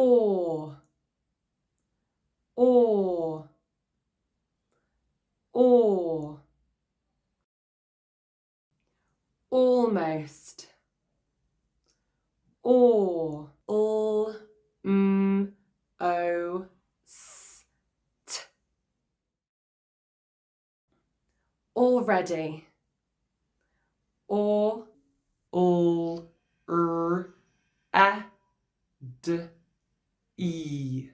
or, or, or, almost, or, l, m, o, s, t, already, or, all, d, e.